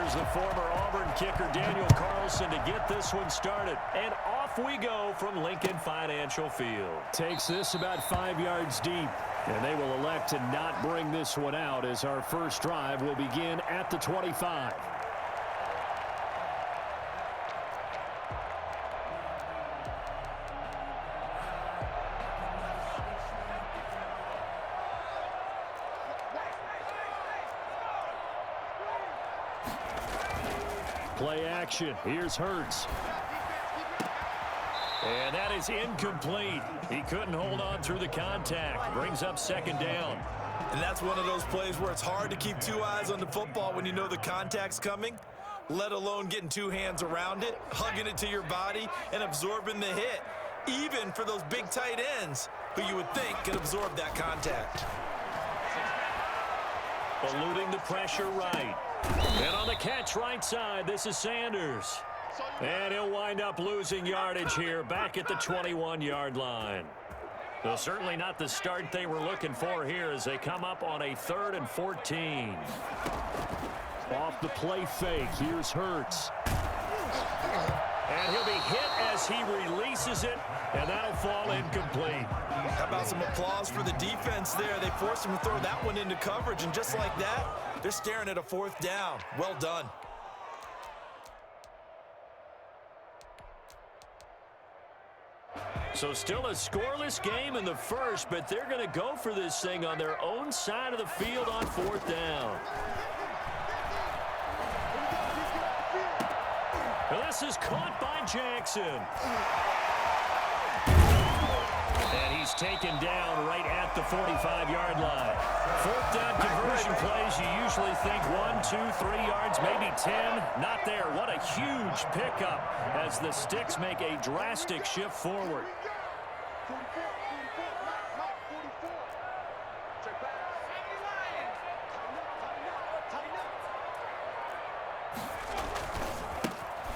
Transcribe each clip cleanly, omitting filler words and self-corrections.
here's the former Auburn kicker Daniel Carlson to get this one started. And off we go from Lincoln Financial Field. Takes this about 5 yards deep. And they will elect to not bring this one out as our first drive will begin at the 25. Play action. Here's Hurts. And that is incomplete. He couldn't hold on through the contact. Brings up second down. And that's one of those plays where it's hard to keep two eyes on the football when you know the contact's coming, let alone getting two hands around it, hugging it to your body, and absorbing the hit, even for those big tight ends who you would think could absorb that contact. Eluding the pressure right. And on the catch right side, this is Sanders. And he'll wind up losing yardage here back at the 21-yard line. Well, certainly not the start they were looking for here as they come up on a 3rd and 14. Off the play fake, here's Hurts. And he'll be hit as he releases it, and that'll fall incomplete. How about some applause for the defense there? They forced him to throw that one into coverage, and just like that, they're staring at a 4th down. Well done. So still a scoreless game in the first, but they're going to go for this thing on their own side of the field on 4th down. Well, this is caught by Jackson. And he's taken down right at the 45-yard line. 4th down conversion plays, you usually think 1, 2, 3 yards, maybe 10. Not there. What a huge pickup as the Sticks make a drastic shift forward.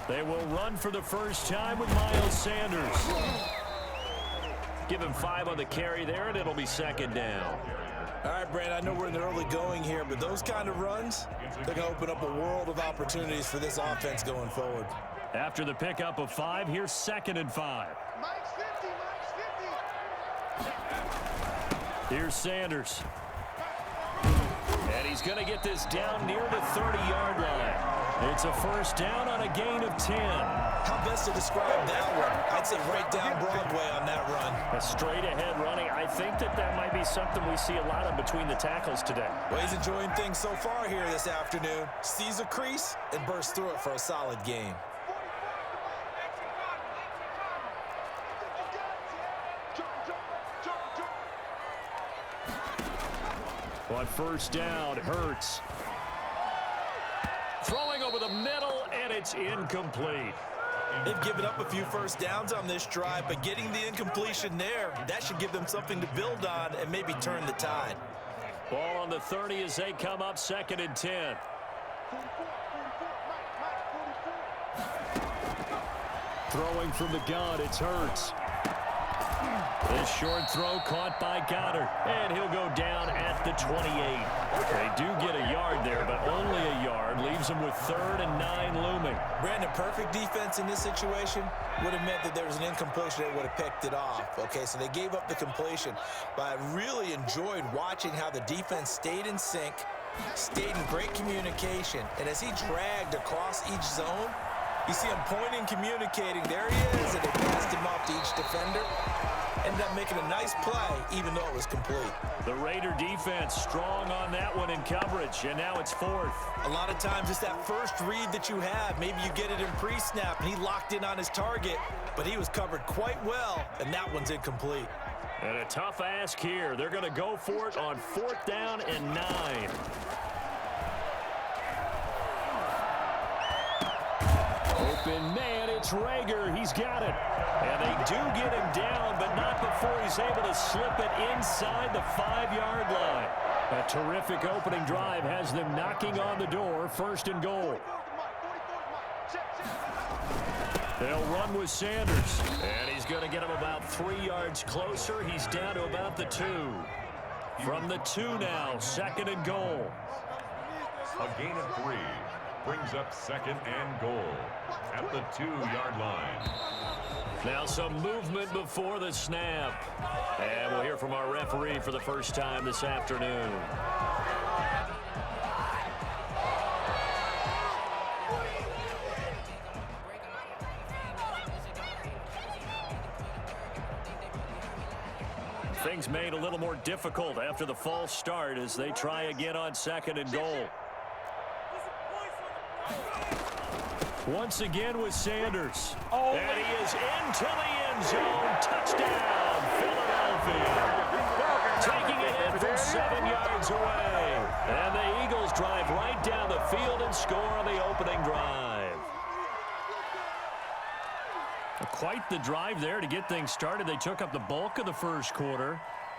They will run for the first time with Miles Sanders. Give him 5 on the carry there, and it'll be second down. All right, Brand, I know we're in the early going here, but those kind of runs, they're going to open up a world of opportunities for this offense going forward. After the pickup of 5, here's 2nd and 5. Here's Sanders. And he's going to get this down near the 30-yard line. It's a first down on a gain of 10. How best to describe that one? I'd say right down Broadway on that run. A straight-ahead running. I think that might be something we see a lot of between the tackles today. Well, he's enjoying things so far here this afternoon. Sees a crease and bursts through it for a solid gain. On first down, Hurts. Throwing over the middle, and it's incomplete. They've given up a few first downs on this drive, but getting the incompletion there, that should give them something to build on and maybe turn the tide. Ball on the 30 as they come up 2nd and 10. Throwing from the gun, it's Hurts. This short throw caught by Goddard, and he'll go down at the 28. They do get a yard there, but only a yard. Leaves them with 3rd and 9 looming. Brandon, perfect defense in this situation would have meant that there was an incompletion that would have picked it off. Okay, so they gave up the completion, but I really enjoyed watching how the defense stayed in sync, stayed in great communication, and as he dragged across each zone, you see him pointing, communicating. There he is, and they passed him off to each defender. Ended up making a nice play, even though it was complete. The Raider defense strong on that one in coverage, and now it's 4th. A lot of times it's that first read that you have. Maybe you get it in pre-snap, and he locked in on his target, but he was covered quite well, and that one's incomplete. And a tough ask here. They're going to go for it on 4th down and 9. Open man, it's Rager. He's got it. And they do get him down, but not before he's able to slip it inside the 5-yard line. A terrific opening drive has them knocking on the door, 1st and goal. They'll run with Sanders, and he's going to get him about 3 yards closer. He's down to about the 2. From the 2 now, 2nd and goal. A gain of 3. brings up 2nd and goal at the 2-yard line. Now some movement before the snap. And we'll hear from our referee for the first time this afternoon. Things made a little more difficult after the false start as they try again on 2nd and goal. Once again with Sanders. And he is into the end zone. Touchdown, Philadelphia. Taking it in from 7 yards away. And the Eagles drive right down the field and score on the opening drive. Quite the drive there to get things started. They took up the bulk of the first quarter,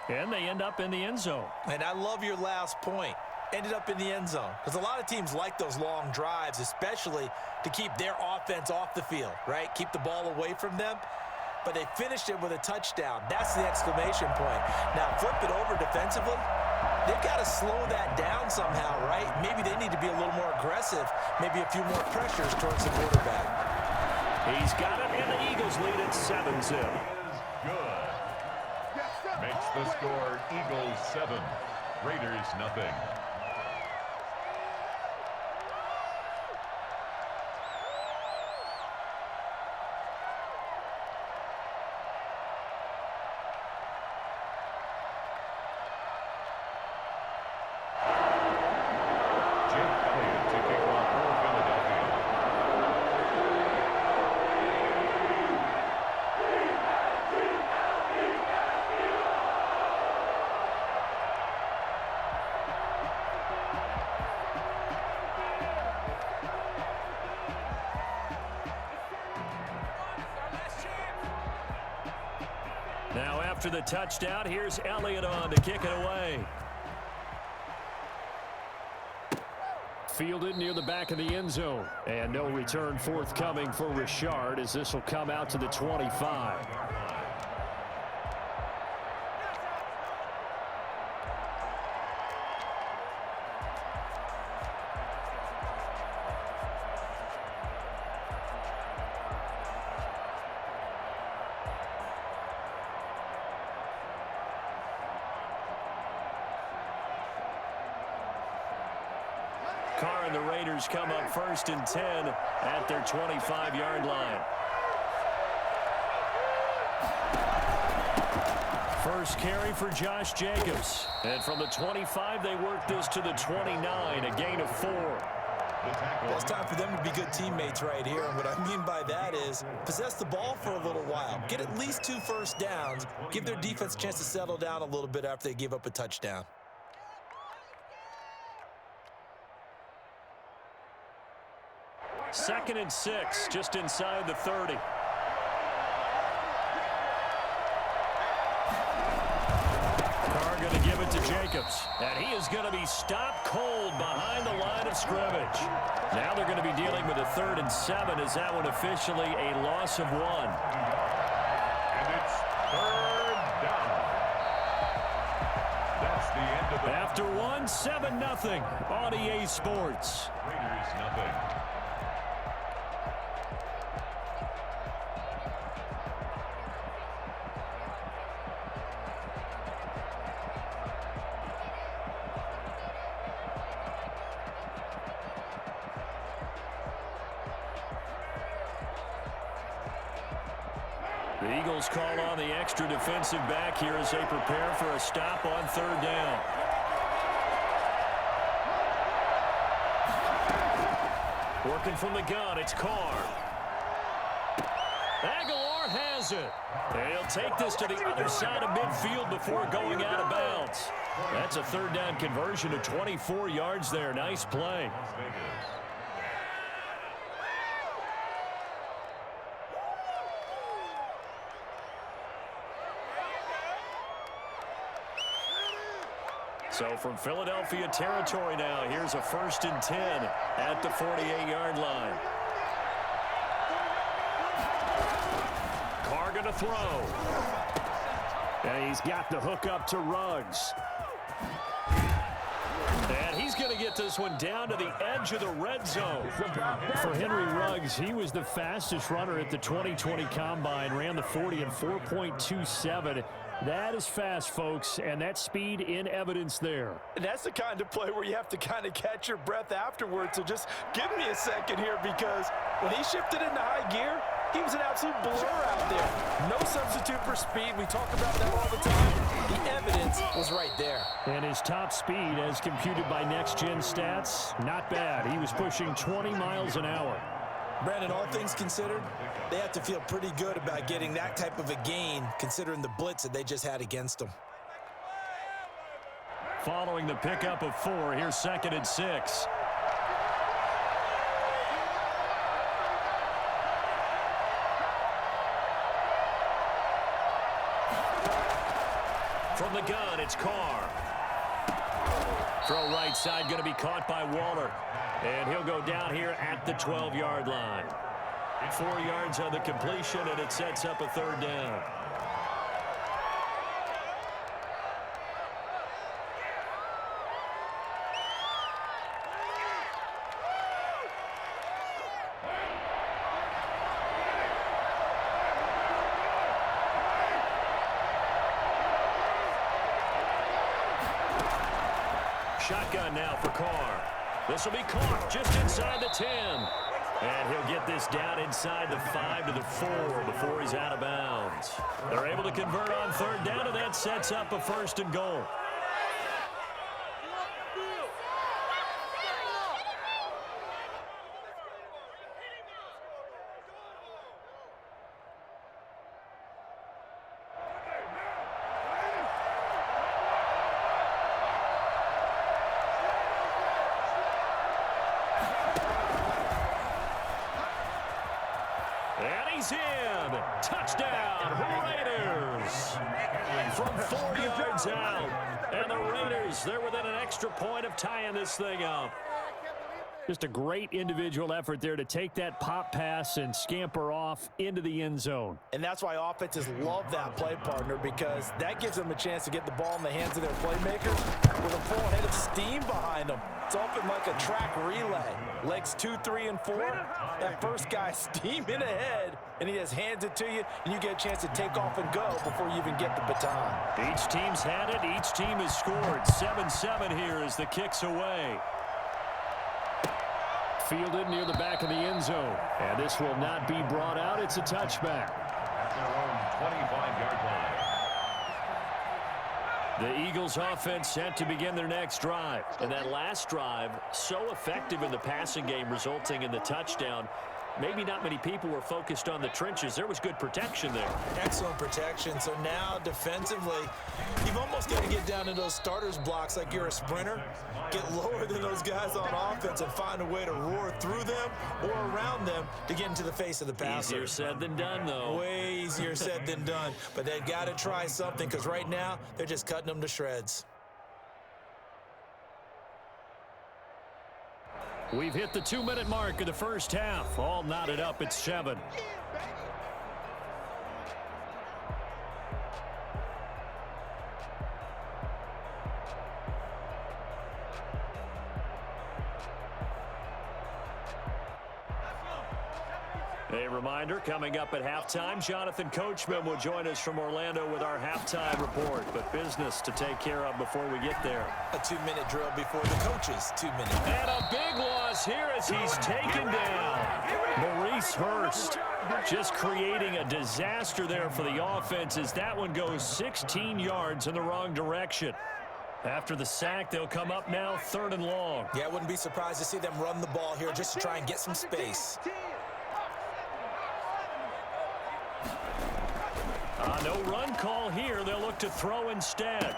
and they end up in the end zone. And I love your last point. Ended up in the end zone. Because a lot of teams like those long drives, especially to keep their offense off the field, right? Keep the ball away from them. But they finished it with a touchdown. That's the exclamation point. Now, flip it over defensively. They've got to slow that down somehow, right? Maybe they need to be a little more aggressive. Maybe a few more pressures towards the quarterback. He's got it, and the Eagles lead at 7-0. Good. Makes the score Eagles 7, Raiders nothing. Now after the touchdown, here's Elliott on to kick it away. Fielded near the back of the end zone. And no return forthcoming for Richard as this will come out to the 25. Carr and the Raiders come up 1st and 10 at their 25-yard line. First carry for Josh Jacobs. And from the 25, they work this to the 29, a gain of 4. Well, it's time for them to be good teammates right here. And what I mean by that is possess the ball for a little while. Get at least 2 first downs. Give their defense a chance to settle down a little bit after they give up a touchdown. Second and 6, just inside the 30. Carr going to give it to Jacobs. And he is going to be stopped cold behind the line of scrimmage. Now they're going to be dealing with a 3rd and 7 as that one officially a loss of 1. And it's 3rd down. That's the end of the... After 1, 7-0 on EA Sports. Raiders nothing. The Eagles call on the extra defensive back here as they prepare for a stop on 3rd down. Working from the gun, it's Carr. Aguilar has it. And he'll take this to the other side of midfield before going out of bounds. That's a 3rd down conversion of 24 yards there. Nice play. So from Philadelphia territory now, here's a 1st and 10 at the 48-yard line. Carr going to throw. And he's got the hook up to Ruggs. And he's going to get to this one down to the edge of the red zone. For Henry Ruggs, he was the fastest runner at the 2020 Combine, ran the 40 in 4.27. That is fast, folks, and that speed in evidence there. And that's the kind of play where you have to kind of catch your breath afterwards. So just give me a second here, because when he shifted into high gear, he was an absolute blur out there. No substitute for speed. We talk about that all the time. The evidence was right there. And his top speed, as computed by Next Gen Stats, not bad. He was pushing 20 miles an hour. Brandon, all things considered, they have to feel pretty good about getting that type of a gain, considering the blitz that they just had against them. Following the pickup of 4, here's 2nd and 6. From the gun, it's Carr. Throw right side, going to be caught by Waller. And he'll go down here at the 12-yard line. 4 yards on the completion, and it sets up a 3rd down. Shotgun now for Carr. This will be caught just inside the 10. And he'll get this down inside the 5 to the 4 before he's out of bounds. They're able to convert on 3rd down, and that sets up a 1st and goal. He's in. Touchdown, Raiders. From 4 yards out. And the Raiders, they're within an extra point of tying this thing up. Just a great individual effort there to take that pop pass and scamper off into the end zone. And that's why offenses love that play, partner, because that gives them a chance to get the ball in the hands of their playmakers with a full head of steam behind them. It's often like a track relay. Legs 2, 3, and 4. That first guy steaming ahead, and he just hands it to you, and you get a chance to take off and go before you even get the baton. Each team's had it. Each team has scored. 7-7 here as the kick's away. Fielded near the back of the end zone. And this will not be brought out. It's a touchback. At their own 25-yard line. The Eagles offense set to begin their next drive. And that last drive, so effective in the passing game, resulting in the touchdown. Maybe not many people were focused on the trenches. There was good protection there. Excellent protection. So now defensively, you've almost got to get down to those starters blocks like you're a sprinter. Get lower than those guys on offense and find a way to roar through them or around them to get into the face of the passer. Easier said than done, though. Way easier said than done. But they've got to try something, because right now they're just cutting them to shreds. We've hit the 2-minute mark of the first half. All knotted up at 7. A reminder, coming up at halftime, Jonathan Coachman will join us from Orlando with our halftime report. But business to take care of before we get there. A 2-minute drill before the coaches' 2 minutes. And a big loss here as he's taken down. Maurice Hurst just creating a disaster there for the offense as that one goes 16 yards in the wrong direction. After the sack, they'll come up now 3rd and long. Yeah, I wouldn't be surprised to see them run the ball here just to try and get some space. No run call here. They'll look to throw instead.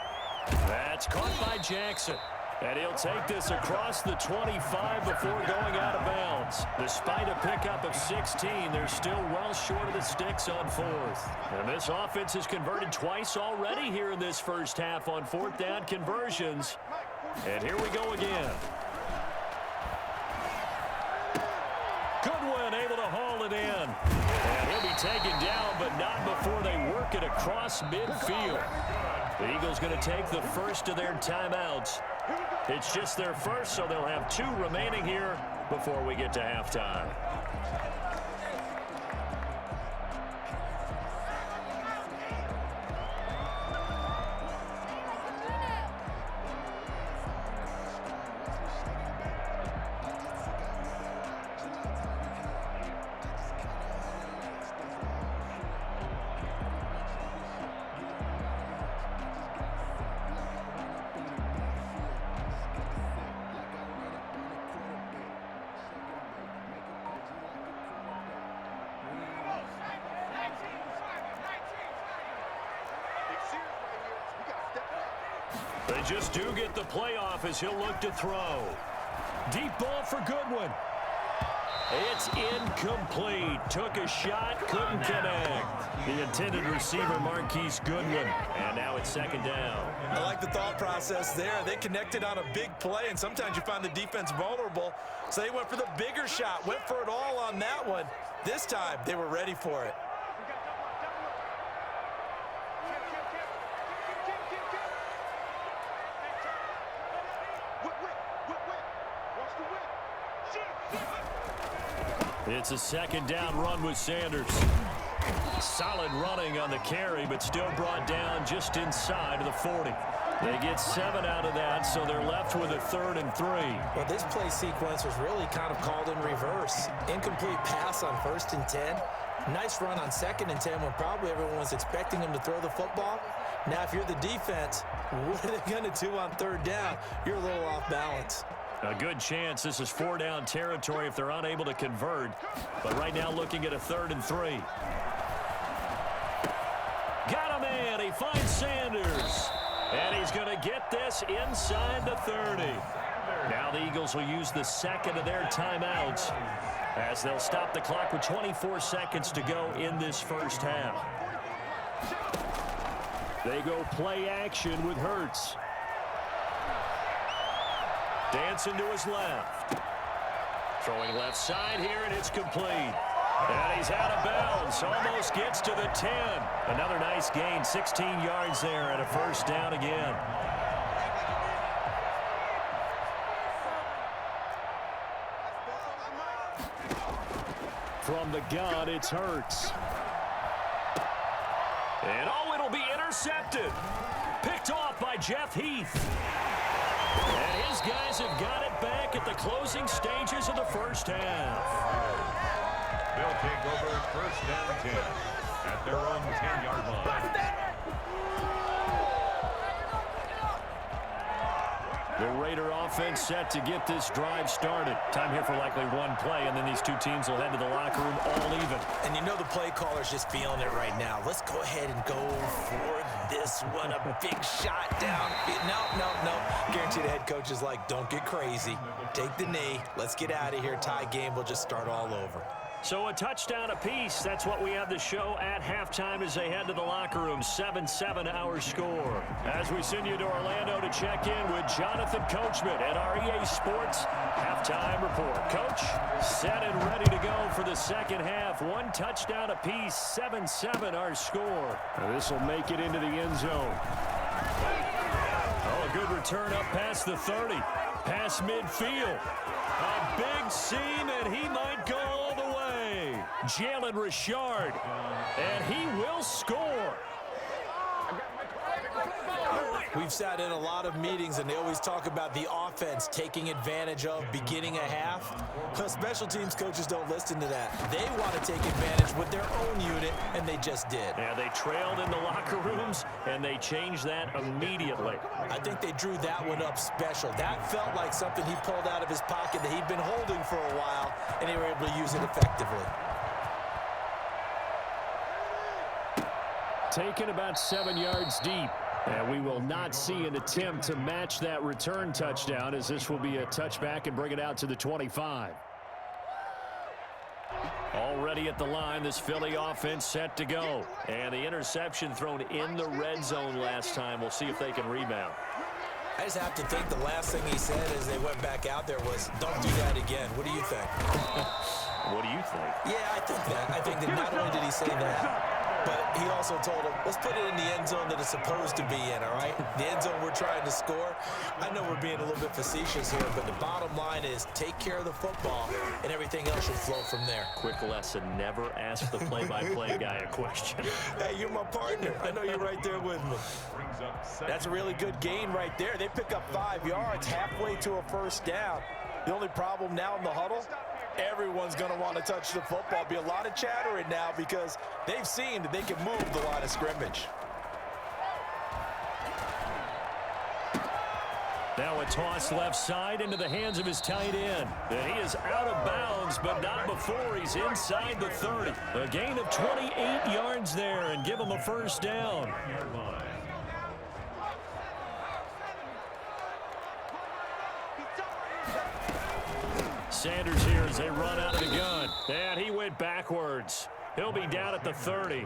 That's caught by Jackson. And he'll take this across the 25 before going out of bounds. Despite a pickup of 16, they're still well short of the sticks on 4th. And this offense has converted twice already here in this first half on 4th down conversions. And here we go again. Goodwin able to haul it in. And he'll be taken down, but not before they work it across midfield. The Eagles going to take the first of their timeouts. It's just their first, so they'll have 2 remaining here before we get to halftime. They just do get the playoff as he'll look to throw. Deep ball for Goodwin. It's incomplete. Took a shot, couldn't connect. The intended receiver, Marquise Goodwin. And now it's 2nd down. I like the thought process there. They connected on a big play, and sometimes you find the defense vulnerable. So they went for the bigger shot, went for it all on that one. This time, they were ready for it. It's a 2nd down run with Sanders. Solid running on the carry, but still brought down just inside of the 40. They get 7 out of that, so they're left with a 3rd and 3. Well, this play sequence was really kind of called in reverse. Incomplete pass on 1st and 10. Nice run on 2nd and 10 when probably everyone was expecting him to throw the football. Now, if you're the defense, what are they going to do on 3rd down? You're a little off balance. A good chance this is 4-down territory if they're unable to convert. But right now looking at a 3rd and 3. Got him in. He finds Sanders. And he's going to get this inside the 30. Now the Eagles will use the 2nd of their timeouts as they'll stop the clock with 24 seconds to go in this first half. They go play action with Hurts. Dancing to his left. Throwing left side here, and it's complete. And he's out of bounds. Almost gets to the 10. Another nice gain, 16 yards there, and a 1st down again. From the gun, it's Hurts. And it'll be intercepted. Picked off by Jeff Heath. And his guys have got it back at the closing stages of the first half. They'll take over 1st and 10 at their own 10-yard line. The Raider offense set to get this drive started. Time here for likely one play, and then these 2 teams will head to the locker room all even. And you know the play caller's just feeling it right now. Let's go ahead and go for this one. A big shot down. No. Guarantee the head coach is like, don't get crazy. Take the knee. Let's get out of here. Tie game. We'll just start all over. So a touchdown apiece. That's what we have the show at halftime as they head to the locker room. 7-7 our score. As we send you to Orlando to check in with Jonathan Coachman at our EA Sports halftime report. Coach, set and ready to go for the 2nd half. 1 touchdown apiece. 7-7 our score. This will make it into the end zone. Oh, a good return up past the 30. Past midfield. A big seam, and he might go all the way. Jalen Richard, and he will score. We've sat in a lot of meetings, and they always talk about the offense taking advantage of beginning a half. But special teams coaches don't listen to that. They want to take advantage with their own unit, and they just did. Yeah, they trailed in the locker rooms, and they changed that immediately. I think they drew that one up special. That felt like something he pulled out of his pocket that he'd been holding for a while, and they were able to use it effectively. Taken about 7 yards deep. And we will not see an attempt to match that return touchdown, as this will be a touchback and bring it out to the 25. Already at the line, this Philly offense set to go. And the interception thrown in the red zone last time. We'll see if they can rebound. I just have to think the last thing he said as they went back out there was, don't do that again. What do you think? What do you think? Yeah, I think that. I think that not only did he say that, But he also told him, let's put it in the end zone that it's supposed to be in, all right? The end zone we're trying to score. I know we're being a little bit facetious here, but the bottom line is take care of the football, and everything else should flow from there. Quick lesson, never ask the play-by-play guy a question. Hey, you're my partner. I know you're right there with me. That's a really good gain right there. They pick up 5 yards halfway to a first down. The only problem now in the huddle, everyone's going to want to touch the football. Be a lot of chattering now because they've seen that they can move the line of scrimmage. Now a toss left side into the hands of his tight end. And he is out of bounds, but not before he's inside the 30. A gain of 28 yards there and give him a first down. Sanders here as they run out of the gun. And he went backwards. He'll be down at the 30.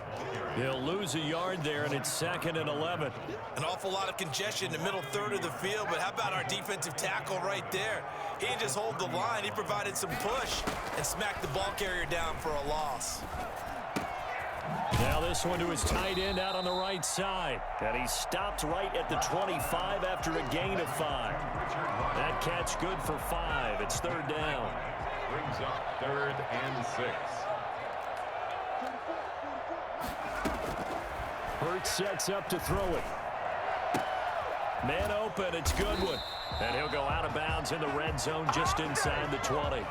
He'll lose a yard there, and it's 2nd and 11. An awful lot of congestion in the middle third of the field, but how about our defensive tackle right there? He didn't just hold the line. He provided some push and smacked the ball carrier down for a loss. Now this one to his tight end out on the right side. And he stopped right at the 25 after a gain of 5. That catch good for 5. It's 3rd down. Brings up 3rd and 6. Hurts sets up to throw it. Man open, it's Goodwin. And he'll go out of bounds in the red zone just inside the 20.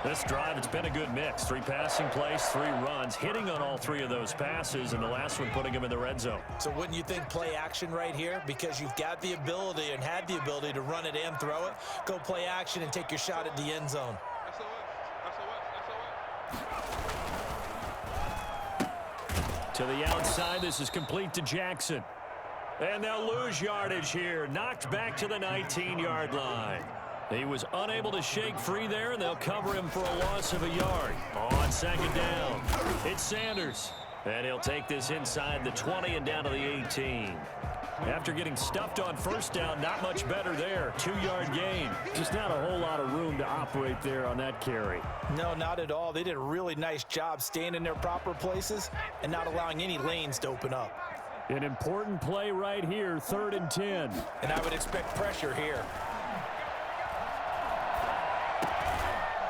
This drive, it's been a good mix. 3 passing plays, 3 runs, hitting on all 3 of those passes, and the last one putting him in the red zone. So wouldn't you think play action right here? Because you've got the ability and had the ability to run it and throw it. Go play action and take your shot at the end zone. To the outside, this is complete to Jackson. And they'll lose yardage here. Knocked back to the 19-yard line. He was unable to shake free there, and they'll cover him for a loss of a yard. On 2nd down, it's Sanders. And he'll take this inside the 20 and down to the 18. After getting stuffed on first down, not much better there. 2-yard gain. Just not a whole lot of room to operate there on that carry. No, not at all. They did a really nice job staying in their proper places and not allowing any lanes to open up. An important play right here, 3rd and 10. And I would expect pressure here.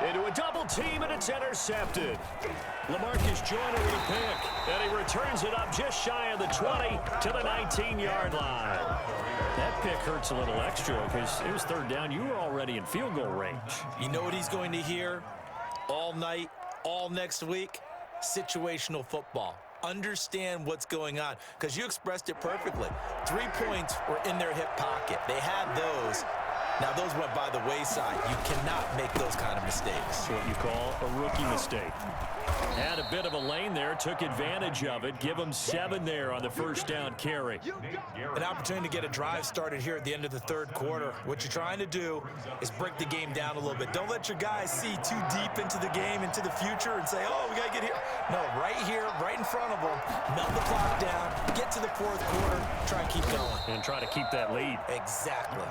Into a double team, and it's intercepted. LaMarcus Joyner with a pick, and he returns it up just shy of the 20 to the 19-yard line. That pick hurts a little extra because it was 3rd down. You were already in field goal range. You know what he's going to hear all night, all next week? Situational football. Understand what's going on, because you expressed it perfectly. 3 points were in their hip pocket. They had those. Now, those went by the wayside. You cannot make those kind of mistakes. That's what you call a rookie mistake. Had a bit of a lane there, took advantage of it. Give him 7 there on the first down carry. An opportunity to get a drive started here at the end of the 3rd quarter. What you're trying to do is break the game down a little bit. Don't let your guys see too deep into the game, into the future, and say, oh, we got to get here. No, right here, right in front of them. Melt the clock down, get to the 4th quarter, try and keep going. And try to keep that lead. Exactly.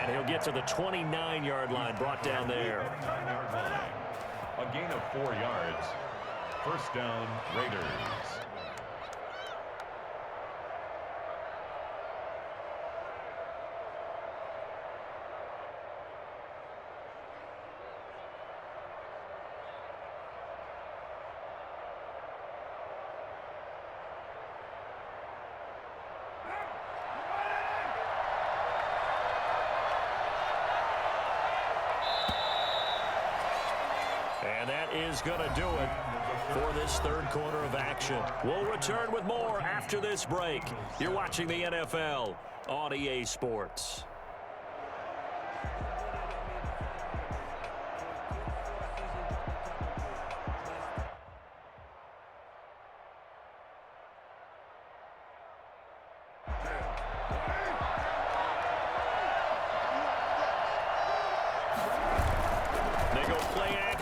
And he'll get to the 29-yard line, brought down there. A gain of 4 yards. First down, Raiders. And that is going to do it for this 3rd quarter of action. We'll return with more after this break. You're watching the NFL on EA Sports.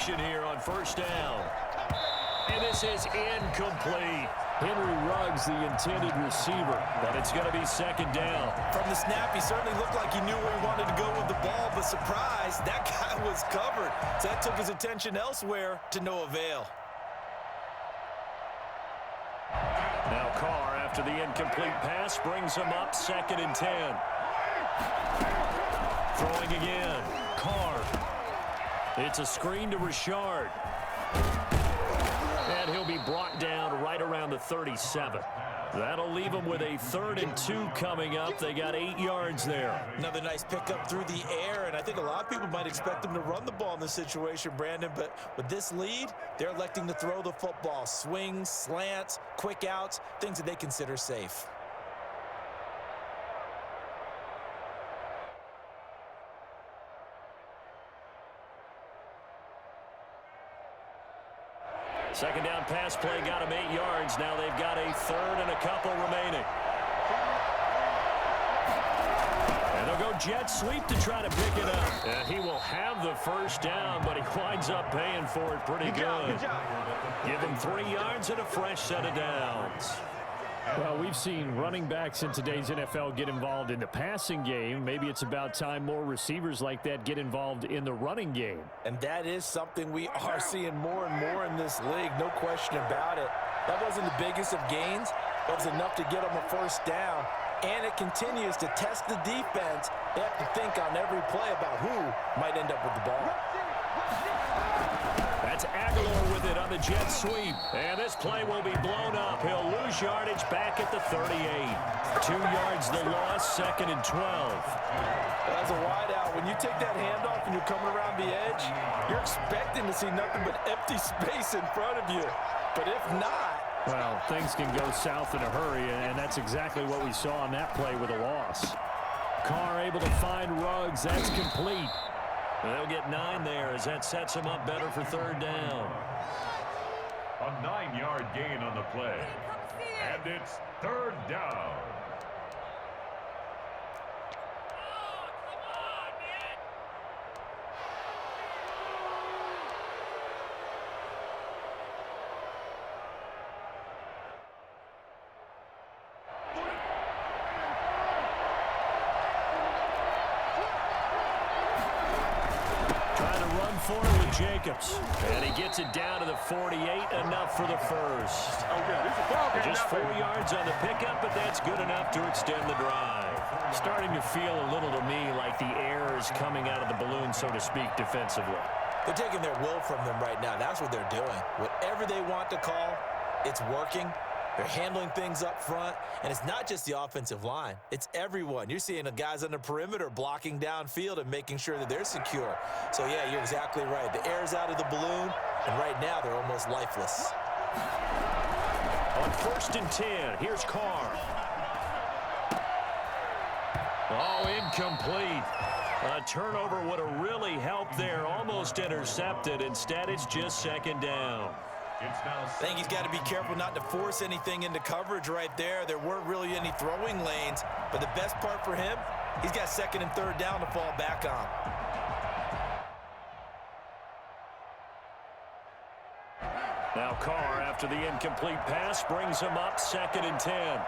Here on first down. And this is incomplete. Henry Ruggs, the intended receiver. But it's going to be 2nd down. From the snap, he certainly looked like he knew where he wanted to go with the ball, but surprise, that guy was covered. So that took his attention elsewhere to no avail. after the incomplete pass brings him up 2nd and 10. Throwing again. Carr. It's a screen to Richard. And he'll be brought down right around the 37. That'll leave them with a 3rd and 2 coming up. They got 8 yards there. Another nice pickup through the air, and I think a lot of people might expect them to run the ball in this situation, Brandon, but with this lead, they're electing to throw the football. Swings, slants, quick outs, things that they consider safe. Second down pass play got him 8 yards. Now they've got a 3rd and a couple remaining. And they'll go jet sweep to try to pick it up. And he will have the first down, but he winds up paying for it pretty good. Give him 3 yards and a fresh set of downs. Well, we've seen running backs in today's NFL get involved in the passing game. Maybe it's about time more receivers like that get involved in the running game. And that is something we are seeing more and more in this league, no question about it. That wasn't the biggest of gains, but it was enough to get them a first down. And it continues to test the defense. They have to think on every play about who might end up with the ball. That's Aguilar with it on the jet sweep. And this play will be blown up. He'll lose yardage back at the 38. 2 yards the loss, 2nd and 12. As a wideout, when you take that handoff and you're coming around the edge, you're expecting to see nothing but empty space in front of you. But if not... Well, things can go south in a hurry, and that's exactly what we saw on that play with a loss. Carr able to find Ruggs. That's complete. They'll get 9 there as that sets him up better for 3rd down. A 9-yard gain on the play. And it's 3rd down. Forward with Jacobs. And he gets it down to the 48, enough for the first. Just 4 yards on the pickup, but that's good enough to extend the drive. Starting to feel a little to me like the air is coming out of the balloon, so to speak, defensively. They're taking their will from them right now. That's what they're doing. Whatever they want to call, it's working. They're handling things up front, and it's not just the offensive line. It's everyone. You're seeing the guys on the perimeter blocking downfield and making sure that they're secure. So, yeah, you're exactly right. The air's out of the balloon, and right now they're almost lifeless. On 1st and 10, here's Carr. Oh, incomplete. A turnover would have really helped there. Almost intercepted. Instead, it's just 2nd down. I think he's got to be careful not to force anything into coverage right there. There weren't really any throwing lanes, but the best part for him, he's got 2nd and 3rd down to fall back on. Now Carr, after the incomplete pass, brings him up 2nd and 10.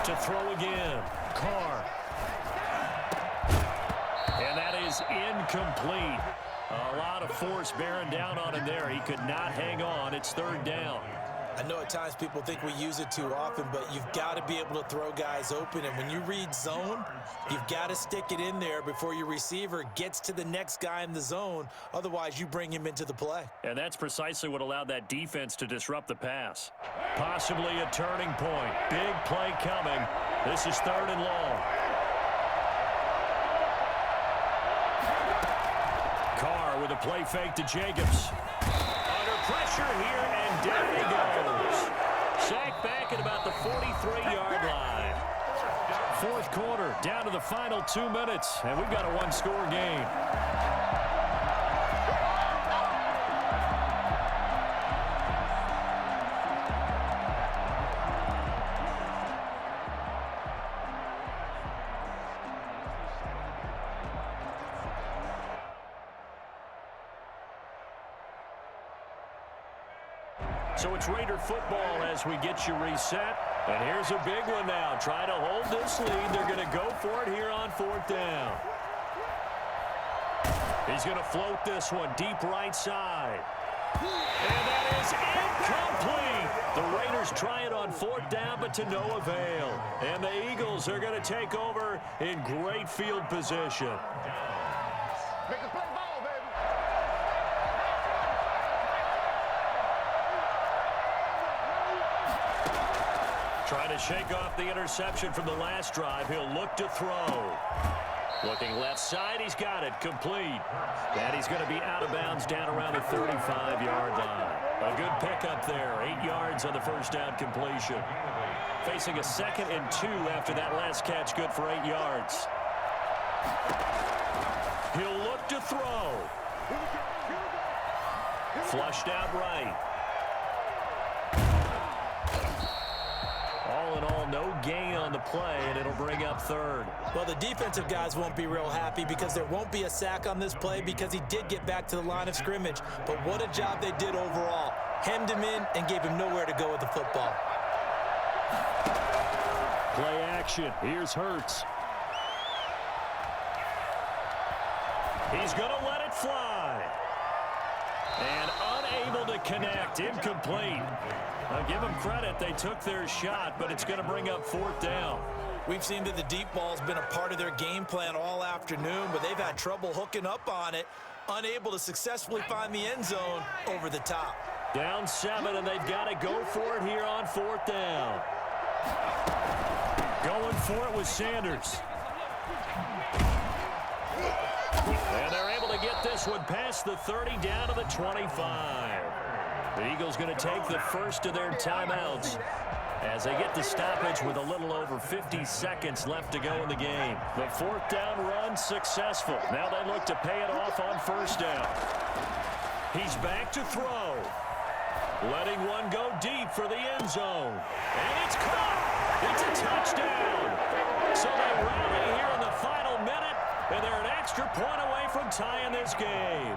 To throw again, Carr. And that is incomplete. A lot of force bearing down on him there. He could not hang on. It's 3rd down. I know at times people think we use it too often, but you've got to be able to throw guys open. And when you read zone, you've got to stick it in there before your receiver gets to the next guy in the zone. Otherwise, you bring him into the play. And that's precisely what allowed that defense to disrupt the pass. Possibly a turning point. Big play coming. This is 3rd and long. Carr with a play fake to Jacobs. Under pressure here, and down he goes. Sacked back at about the 43-yard line. 4th quarter, down to the final 2 minutes, and we've got a 1-score game. So it's Raider football as we get you reset. And here's a big one now. Trying to hold this lead. They're going to go for it here on 4th down. He's going to float this one deep right side. And that that is incomplete. The Raiders try it on 4th down, but to no avail. And the Eagles are going to take over in great field position. Make us play ball, baby. Trying to shake off the interception from the last drive. He'll look to throw. Looking left side, he's got it, complete. And he's going to be out of bounds down around the 35-yard line. A good pickup there, 8 yards on the first down completion. Facing a 2nd and 2 after that last catch, good for 8 yards. He'll look to throw. Flushed out right. All in all, no gain on the play, and it'll bring up 3rd. Well, the defensive guys won't be real happy because there won't be a sack on this play because he did get back to the line of scrimmage. But what a job they did overall. Hemmed him in and gave him nowhere to go with the football. Play action. Here's Hurts. He's going to let it fly. And unable to connect. Incomplete. I'll give them credit. They took their shot, but it's going to bring up 4th down. We've seen that the deep ball's been a part of their game plan all afternoon, but they've had trouble hooking up on it, unable to successfully find the end zone over the top. Down 7, and they've got to go for it here on 4th down. Going for it with Sanders. And they're able to get this one past the 30 down to the 25. The Eagles going to take the first of their timeouts as they get the stoppage with a little over 50 seconds left to go in the game. The 4th down run successful. Now they look to pay it off on 1st down. He's back to throw. Letting one go deep for the end zone. And it's caught. It's a touchdown. So they rally here in the final minute, and they're an extra point away from tying this game.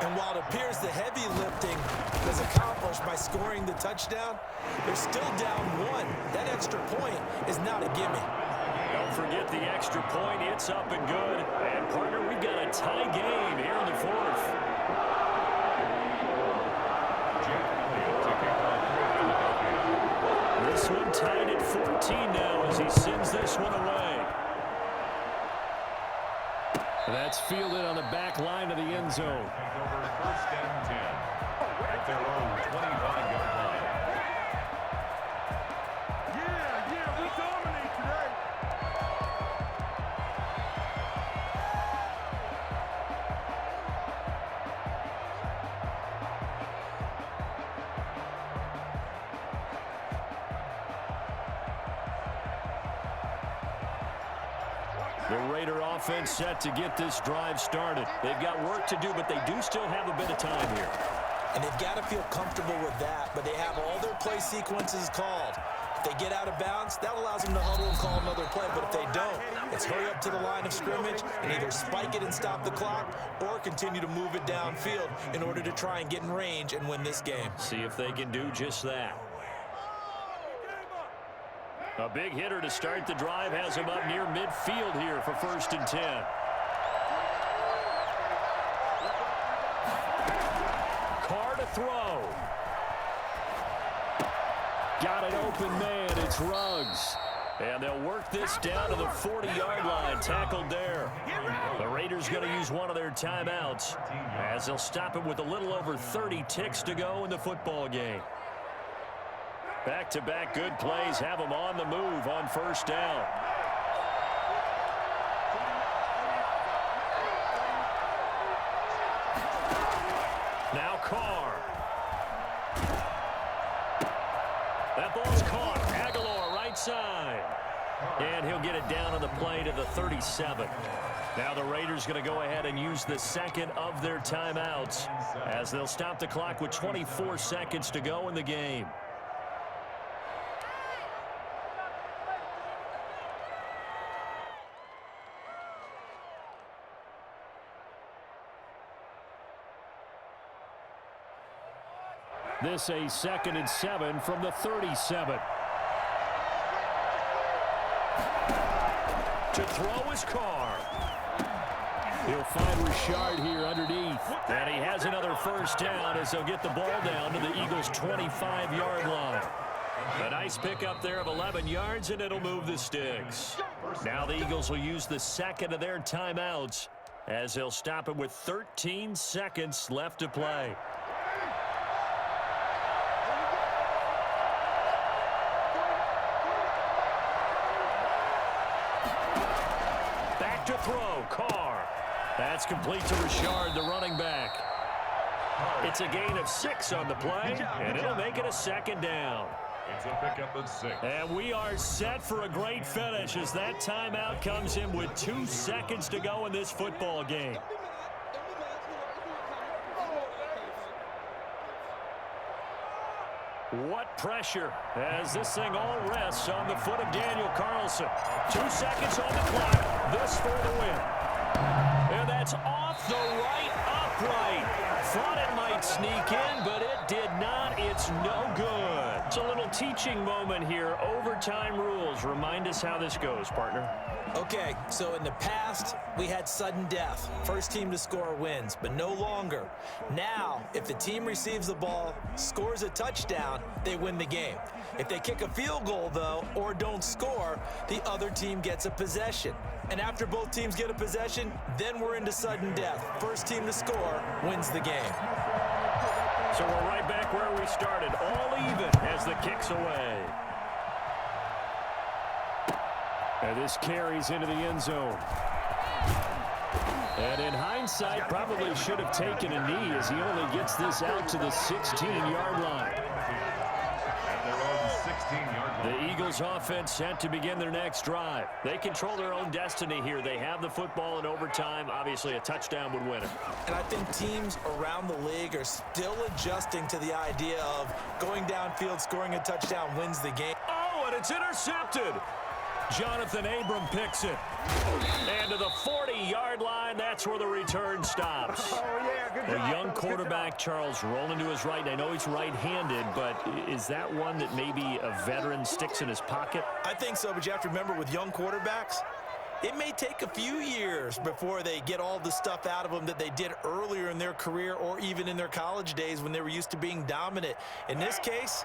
And while it appears the heavy lifting was accomplished by scoring the touchdown, they're still down 1. That extra point is not a gimme. Don't forget the extra point. It's up and good. And, partner, we've got a tie game here in the 4th. This one tied at 14 now as he sends this one away. That's fielded on the back line of the end zone. Over 1st and 10 at their own 25-yard line. Yeah, we dominate today. The Raider offense set to get this drive started. They've got work to do, but they do still have a bit of time here. And they've got to feel comfortable with that, but they have all their play sequences called. If they get out of bounds, that allows them to huddle and call another play, but if they don't, it's hurry up to the line of scrimmage and either spike it and stop the clock or continue to move it downfield in order to try and get in range and win this game. See if they can do just that. A big hitter to start the drive has him up near midfield here for 1st and 10. Carr to throw. Got an open man. It's Ruggs. And they'll work this down to the 40-yard line. Tackled there. The Raiders going to use one of their timeouts as they'll stop it with a little over 30 ticks to go in the football game. Back-to-back good plays have them on the move on 1st down. Now Carr. That ball's caught. Aguilar right side. And he'll get it down on the play to the 37. Now the Raiders going to go ahead and use the 2nd of their timeouts as they'll stop the clock with 24 seconds to go in the game. This a 2nd and 7 from the 37. To throw is Carr. He'll find Richard here underneath. And he has another first down as they'll get the ball down to the Eagles' 25-yard line. A nice pickup there of 11 yards, and it'll move the sticks. Now the Eagles will use the second of their timeouts as they'll stop it with 13 seconds left to play. Back to throw, Carr. That's complete to Richard, the running back. It's a gain of 6 on the play, and it'll make it a second down. It's a pickup of 6. And we are set for a great finish as that timeout comes in with 2 seconds to go in this football game. What pressure as this thing all rests on the foot of Daniel Carlson. 2 seconds on the clock. This for the win. And that's off the right upright. Thought it might sneak in, but it did not. It's no good. It's a little teaching moment here. Overtime rules. Remind us how this goes, partner. Okay, so in the past, we had sudden death. First team to score wins, but no longer. Now, if the team receives the ball, scores a touchdown, they win the game. If they kick a field goal, though, or don't score, the other team gets a possession. And after both teams get a possession, then we're into sudden death. First team to score wins the game. So we're right back where we started, all even as the kick's away. And this carries into the end zone. And in hindsight, probably should have taken a knee as he only gets this out to the 16-yard line. At their own 16-yard line. The Eagles offense set to begin their next drive. They control their own destiny here. They have the football in overtime. Obviously, a touchdown would win it. And I think teams around the league are still adjusting to the idea of going downfield, scoring a touchdown wins the game. Oh, and it's intercepted. Jonathan Abram picks it. And to the 40-yard line, that's where the return stops. Oh, yeah, good A job. young quarterback, Charles, rolling to his right. I know he's right-handed, but is that one that maybe a veteran sticks in his pocket? I think so, but you have to remember with young quarterbacks, it may take a few years before they get all the stuff out of them that they did earlier in their career or even in their college days when they were used to being dominant. In this case,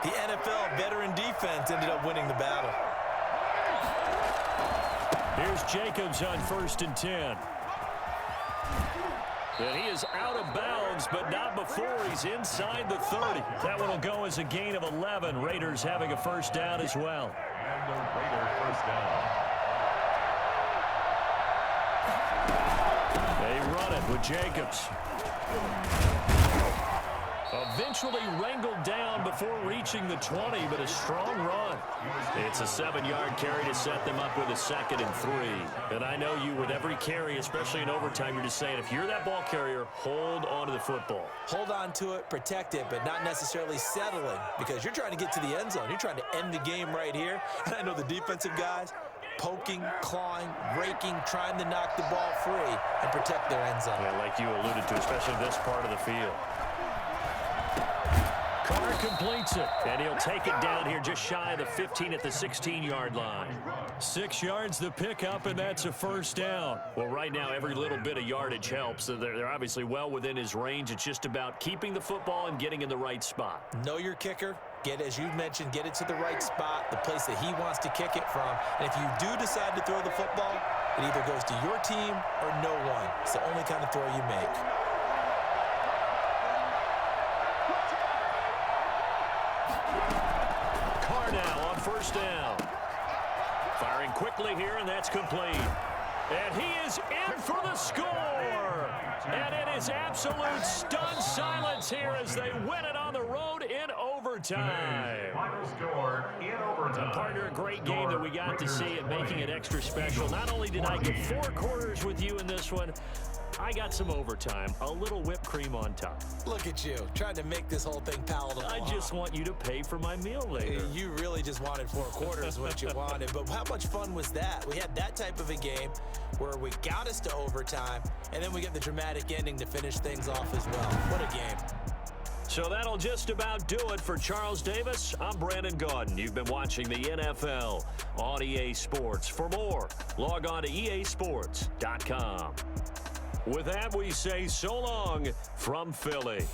the NFL veteran defense ended up winning the battle. Here's Jacobs on 1st and 10. And he is out of bounds, but not before he's inside the 30. That one will go as a gain of 11. Raiders having a first down as well. And the Raider first down. They run it with Jacobs. Eventually wrangled down before reaching the 20, but a strong run. It's a 7-yard carry to set them up with a 2nd and 3. And I know you, with every carry, especially in overtime, you're just saying, if you're that ball carrier, hold on to the football. Hold on to it, protect it, but not necessarily settling because you're trying to get to the end zone. You're trying to end the game right here. And I know the defensive guys poking, clawing, raking, trying to knock the ball free and protect their end zone. Yeah, like you alluded to, especially this part of the field. Carr completes it, and he'll take it down here just shy of the 15 at the 16-yard line. 6 yards the pickup, and that's a first down. Well, right now, every little bit of yardage helps. So they're obviously well within his range. It's just about keeping the football and getting in the right spot. Know your kicker. Get, as you mentioned, get it to the right spot, the place that he wants to kick it from. And if you do decide to throw the football, it either goes to your team or no one. It's the only kind of throw you make. Carr now on first down. Firing quickly here, and that's complete. And he is in for the score. And it is absolute stunned silence here as they win it on the road in overtime. Final score in overtime. Partner, a great game that we got to see and making it extra special. Not only did I get 4 quarters with you in this one, I got some overtime, a little whipped cream on top. Look at you, trying to make this whole thing palatable. I just want you to pay for my meal later. You really just wanted 4 quarters, what you wanted. But how much fun was that? We had that type of a game where we got us to overtime, and then we get the dramatic ending to finish things off as well. What a game. So that'll just about do it for Charles Davis. I'm Brandon Gaudin. You've been watching the NFL on EA Sports. For more, log on to easports.com. With that, we say so long from Philly.